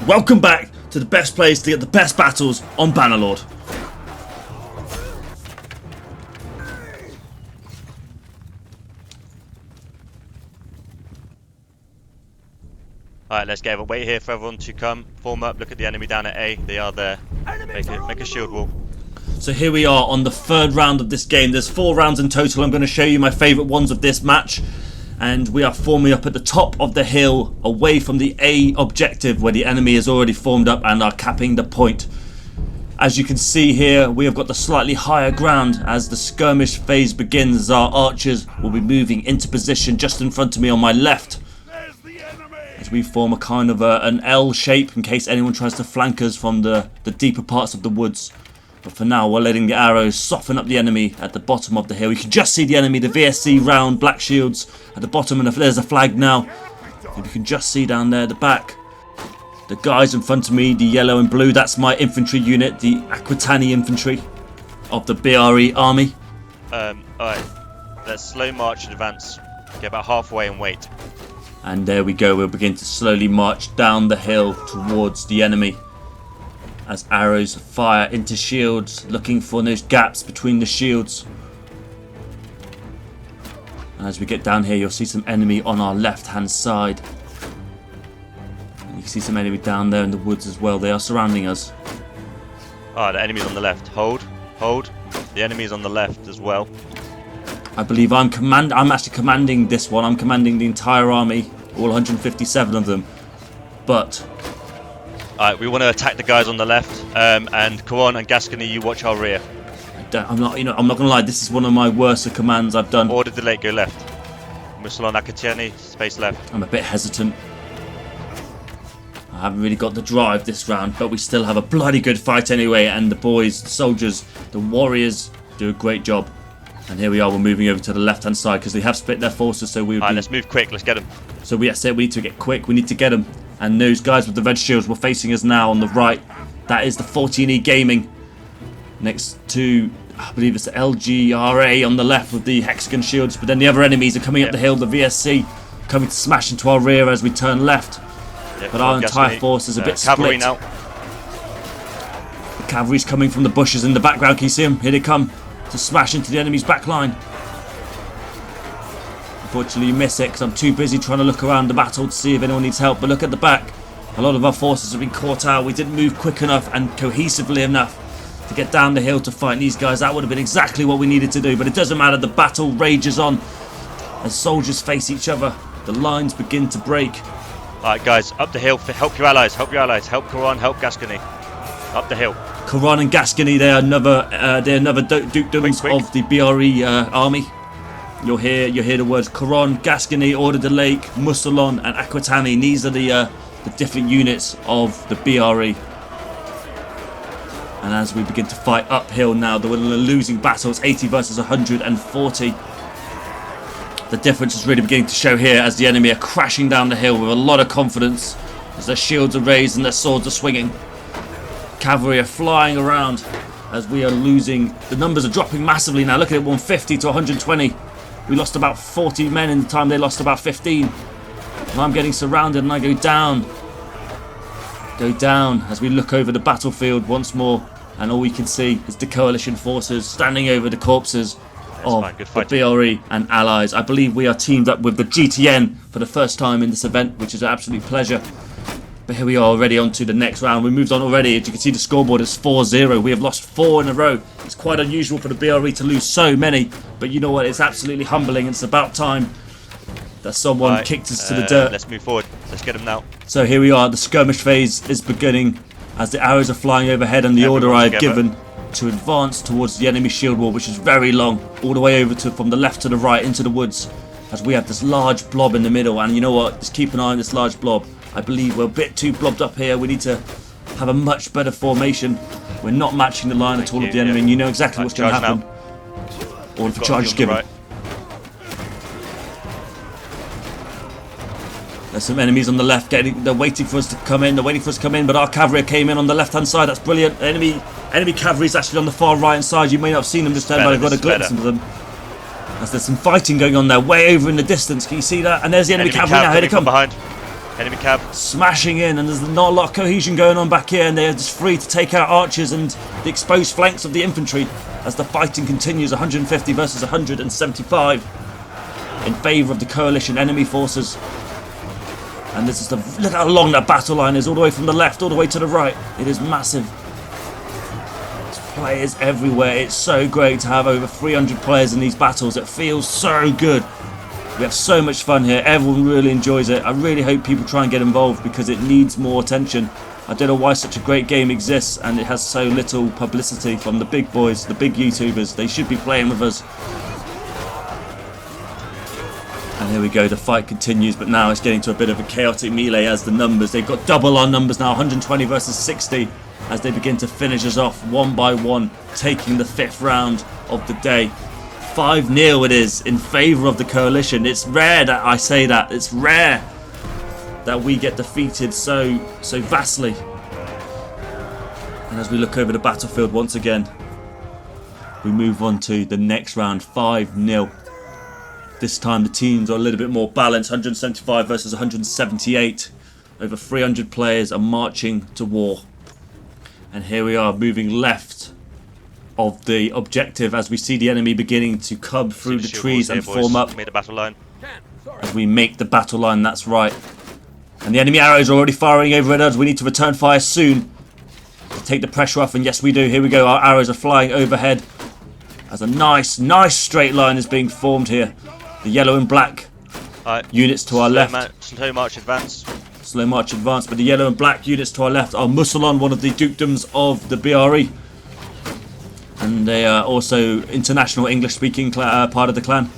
welcome back to the best place to get the best battles on Bannerlord. Alright, let's get it. Wait here for everyone to come. Form up, look at the enemy down at A. They are there. Make a shield wall. So here we are on the third round of this game. There's 4 rounds in total. I'm going to show you my favourite ones of this match. And we are forming up at the top of the hill, away from the A objective, where the enemy is already formed up and are capping the point. As you can see here, we have got the slightly higher ground as the skirmish phase begins. Our archers will be moving into position just in front of me on my left, as we form a kind of an L shape in case anyone tries to flank us from the deeper parts of the woods. But for now, we're letting the arrows soften up the enemy at the bottom of the hill. You can just see the enemy, the VSC round black shields at the bottom, and there's a flag now. And you can just see down there at the back the guys in front of me, the yellow and blue. That's my infantry unit, the Aquitani infantry of the BRE army. Alright, let's slow march and advance. Get about halfway and wait. And there we go, we'll begin to slowly march down the hill towards the enemy as arrows fire into shields, looking for those gaps between the shields. And as we get down here, you'll see some enemy on our left hand side. And you can see some enemy down there in the woods as well. They are surrounding us. Ah, the enemy's on the left. Hold. The enemy's on the left as well. I believe I'm actually commanding this one. I'm commanding the entire army, all 157 of them. But alright, we want to attack the guys on the left, and Caron and Gascony, you watch our rear. I'm not gonna lie. This is one of my worst commands I've done. Order the lake, go left. Musalon Akatiani, space left. I'm a bit hesitant. I haven't really got the drive this round, but we still have a bloody good fight anyway. And the boys, the soldiers, the warriors do a great job. And here we are. We're moving over to the left-hand side because they have split their forces. So we. Alright, let's move quick. Let's get them. So we need to get quick. We need to get them. And those guys with the red shields were facing us now on the right. That is the 14E Gaming. Next to, I believe it's the LGRA on the left with the hexagon shields. But then the other enemies are coming up the hill. The VSC coming to smash into our rear as we turn left. But our entire force is a bit cavalry split. now. The cavalry's coming from the bushes in the background. Can you see them? Here they come to smash into the enemy's back line. Unfortunately, you miss it because I'm too busy trying to look around the battle to see if anyone needs help. But look at the back. A lot of our forces have been caught out. We didn't move quick enough and cohesively enough to get down the hill to fight these guys. That would have been exactly what we needed to do. But it doesn't matter. The battle rages on as soldiers face each other. The lines begin to break. Alright guys, up the hill, help your allies, help Caron, help Gascony. Up the hill. Caron and Gascony, they are another dukedoms of the BRE army. You'll hear the words Caron, Gascony, Order de Lake, Musalon and Aquitani. These are the different units of the BRE. And as we begin to fight uphill now, we're in a losing battle. It's 80 versus 140. The difference is really beginning to show here as the enemy are crashing down the hill with a lot of confidence as their shields are raised and their swords are swinging. Cavalry are flying around as we are losing. The numbers are dropping massively now. Look at it, 150 to 120. We lost about 40 men in the time they lost about 15. And I'm getting surrounded and I go down. Go down as we look over the battlefield once more, and all we can see is the coalition forces standing over the corpses of the BRE and allies. I believe we are teamed up with the GTN for the first time in this event, which is an absolute pleasure. But here we are already on to the next round. We moved on already. As you can see, the scoreboard is 4-0. We have lost 4 in a row. It's quite unusual for the BRE to lose so many, but you know what? It's absolutely humbling. It's about time that someone kicked us to the dirt. Let's move forward. Let's get them now. So here we are. The skirmish phase is beginning as the arrows are flying overhead, and the order I have given to advance towards the enemy shield wall, which is very long, all the way over to from the left to the right into the woods, as we have this large blob in the middle. And you know what? Just keep an eye on this large blob. I believe we're a bit too blobbed up here. We need to have a much better formation. We're not matching the line at all of the enemy, and you know exactly what's going to happen. Order for charge is given. There's some enemies on the left. They're waiting for us to come in. But our cavalry came in on the left-hand side. That's brilliant. Enemy cavalry is actually on the far right-hand side. You may not have seen them just then, but I've got a glimpse of them. As there's some fighting going on there, way over in the distance. Can you see that? And there's the enemy cavalry now. Here they come. Enemy cab. Smashing in, and there's not a lot of cohesion going on back here, and they're just free to take out archers and the exposed flanks of the infantry as the fighting continues. 150 versus 175 in favour of the coalition enemy forces. And this is look how long that battle line is, all the way from the left all the way to the right. It is massive. There's players everywhere. It's so great to have over 300 players in these battles. It feels so good. We have so much fun here. Everyone really enjoys it. I really hope people try and get involved because it needs more attention. I don't know why such a great game exists and it has so little publicity from the big boys, the big YouTubers. They should be playing with us. And here we go, the fight continues, but now it's getting to a bit of a chaotic melee as the numbers, they've got double our numbers now, 120 versus 60, as they begin to finish us off one by one, taking the 5th round of the day. 5-0 it is in favour of the coalition. It's rare that I say that. It's rare that we get defeated so vastly. And as we look over the battlefield once again, we move on to the next round, 5-0. This time the teams are a little bit more balanced, 175 versus 178. Over 300 players are marching to war. And here we are moving left of the objective as we see the enemy beginning to come through the trees and form up. Made a battle line. As we make the battle line, that's right. And the enemy arrows are already firing over at us. We need to return fire soon to take the pressure off, and yes we do. Here we go, our arrows are flying overhead as a nice straight line is being formed here. The yellow and black units to our left. Slow march advance. Slow march advance, but the yellow and black units to our left are Musalon, one of the dukedoms of the BRE. And they are also international English-speaking part of the clan.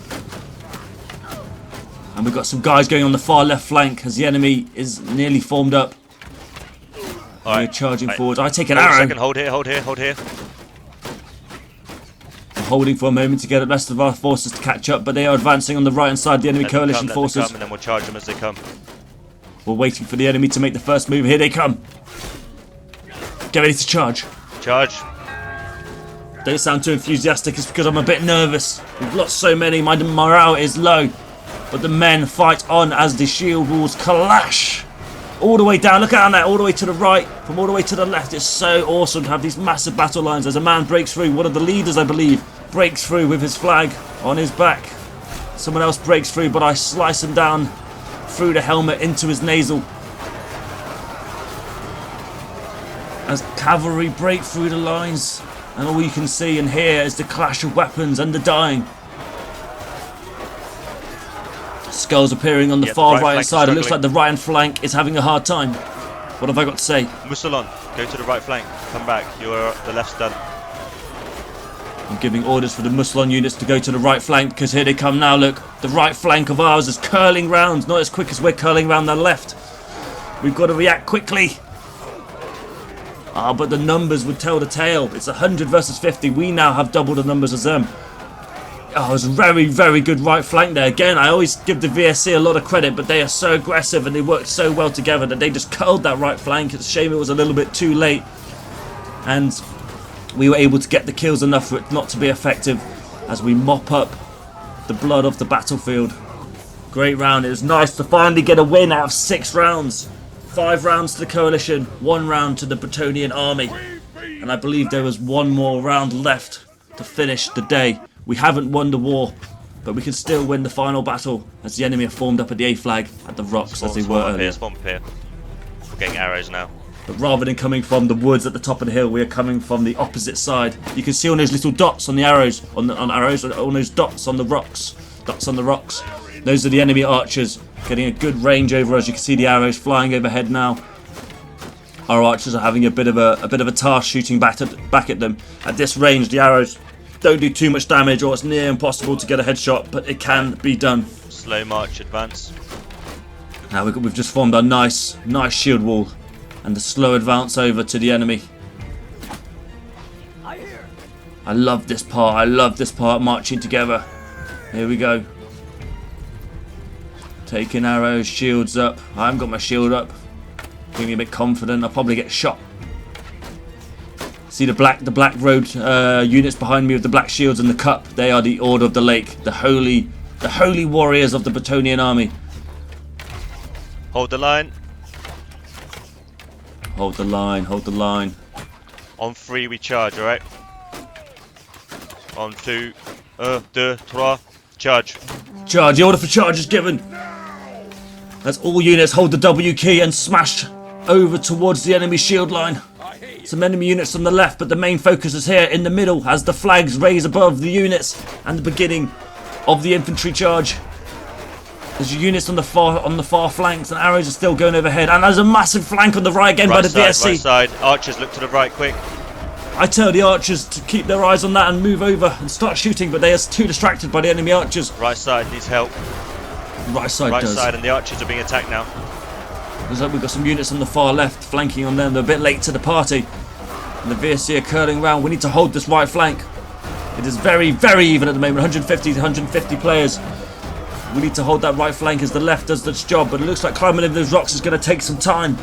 And we've got some guys going on the far left flank as the enemy is nearly formed up. We're charging forward. I take an arrow. Hold here. We're holding for a moment to get the rest of our forces to catch up, but they are advancing on the right hand side, the enemy coalition forces. Come, and then we'll charge them as they come. We're waiting for the enemy to make the first move. Here they come. Get ready to charge. Charge. Don't sound too enthusiastic, it's because I'm a bit nervous. We've lost so many, my morale is low. But the men fight on as the shield walls clash. All the way down, look at that, all the way to the right, from all the way to the left. It's so awesome to have these massive battle lines as a man breaks through. One of the leaders, I believe, breaks through with his flag on his back. Someone else breaks through, but I slice him down through the helmet into his nasal. As cavalry break through the lines. And all you can see and hear is the clash of weapons and the dying. Skulls appearing on the far right side. It looks like the right hand flank is having a hard time. What have I got to say? Musalon, go to the right flank. Come back. The left's done. I'm giving orders for the Musalon units to go to the right flank because here they come now. Look, the right flank of ours is curling round. Not as quick as we're curling round the left. We've got to react quickly. But the numbers would tell the tale. It's 100 versus 50. We now have double the numbers as them. It was a very good right flank there. Again, I always give the VSC a lot of credit, but they are so aggressive and they work so well together that they just curled that right flank. It's a shame it was a little bit too late. And we were able to get the kills enough for it not to be effective as we mop up the blood off the battlefield. Great round. It was nice to finally get a win out of 6 rounds. 5 rounds to the coalition, 1 round to the Bretonnian army. And I believe there was 1 more round left to finish the day. We haven't won the war, but we can still win the final battle as the enemy are formed up at the A flag at the rocks as they were earlier. Spawn here. We're getting arrows now. But rather than coming from the woods at the top of the hill, we are coming from the opposite side. You can see on those little dots on the arrows, on those dots on the rocks. Dots on the rocks. Those are the enemy archers getting a good range over us. You can see the arrows flying overhead now. Our archers are having a bit of a task shooting back at them. At this range, the arrows don't do too much damage, or it's near impossible to get a headshot, but it can be done. Slow march advance. Now we've just formed a nice shield wall, and the slow advance over to the enemy. I love this part. Marching together. Here we go. Taking arrows, shields up. I haven't got my shield up. Getting me a bit confident. I'll probably get shot. See the black road units behind me with the black shields and the cup. They are the Order of the Lake, the holy warriors of the Bretonnian army. Hold the line. Hold the line, hold the line. On 3 we charge, alright? On 2, 1, 2, 3, charge. Charge, the order for charge is given. As all units hold the W key and smash over towards the enemy shield line. Some enemy units on the left, but the main focus is here in the middle as the flags raise above the units and the beginning of the infantry charge. There's units on the far flanks, and arrows are still going overhead. And there's a massive flank on the right again by the VSC. Right side. Archers, look to the right, quick. I tell the archers to keep their eyes on that and move over and start shooting, but they are too distracted by the enemy archers. Right side needs help. Right side Right does. side, and the archers are being attacked now. Looks like we've got some units on the far left flanking on them. They're a bit late to the party. And the VSC are curling around. We need to hold this right flank. It is very, very even at the moment. 150 to 150 players. We need to hold that right flank as the left does its job, but it looks like climbing over those rocks is going to take some time.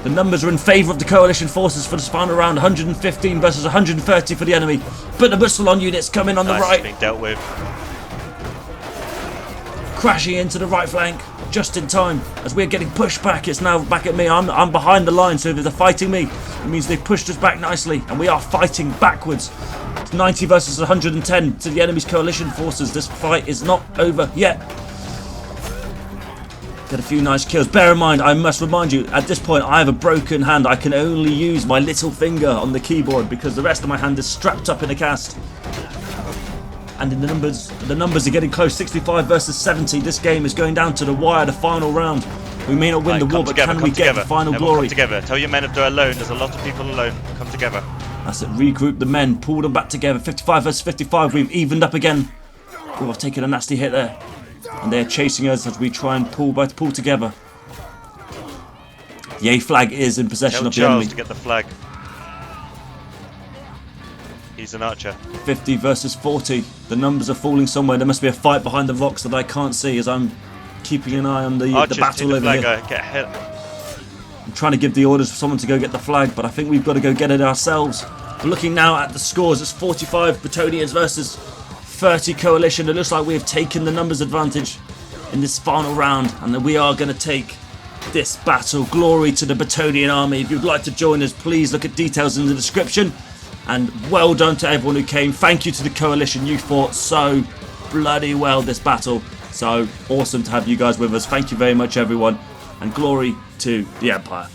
The numbers are in favour of the coalition forces for this final round. 115 versus 130 for the enemy. But the Muscalon units come in on the right. Being dealt with. Crashing into the right flank just in time as we're getting pushed back. It's now back at me. I'm behind the line, so if they're fighting me, it means they've pushed us back nicely, and we are fighting backwards. It's 90 versus 110 to the enemy's coalition forces. This fight is not over yet. Get a few nice kills. Bear in mind, I must remind you, at this point I have a broken hand. I can only use my little finger on the keyboard because the rest of my hand is strapped up in a cast. And in the numbers are getting close. 65 versus 70. This game is going down to the wire, the final round. We may not win the war, but can we get the final glory? Come together. Tell your men if they're alone. There's a lot of people alone. Come together. That's it. Regroup the men. Pull them back together. 55 versus 55. We've evened up again. Oh, I've taken a nasty hit there. And they're chasing us as we try and pull together. The A flag is in possession of the enemy. To get the flag. He's an archer. 50 versus 40. The numbers are falling somewhere. There must be a fight behind the rocks that I can't see as I'm keeping an eye on the battle over here. Get ahead. I'm trying to give the orders for someone to go get the flag, but I think we've got to go get it ourselves. We're looking now at the scores. It's 45 Bretonnians versus 30 coalition. It looks like we have taken the numbers advantage in this final round, and that we are going to take this battle. Glory to the Bretonnian army. If you'd like to join us, please look at details in the description. And well done to everyone who came. Thank you to the coalition. You fought so bloody well this battle. So awesome to have you guys with us. Thank you very much, everyone. And glory to the Empire.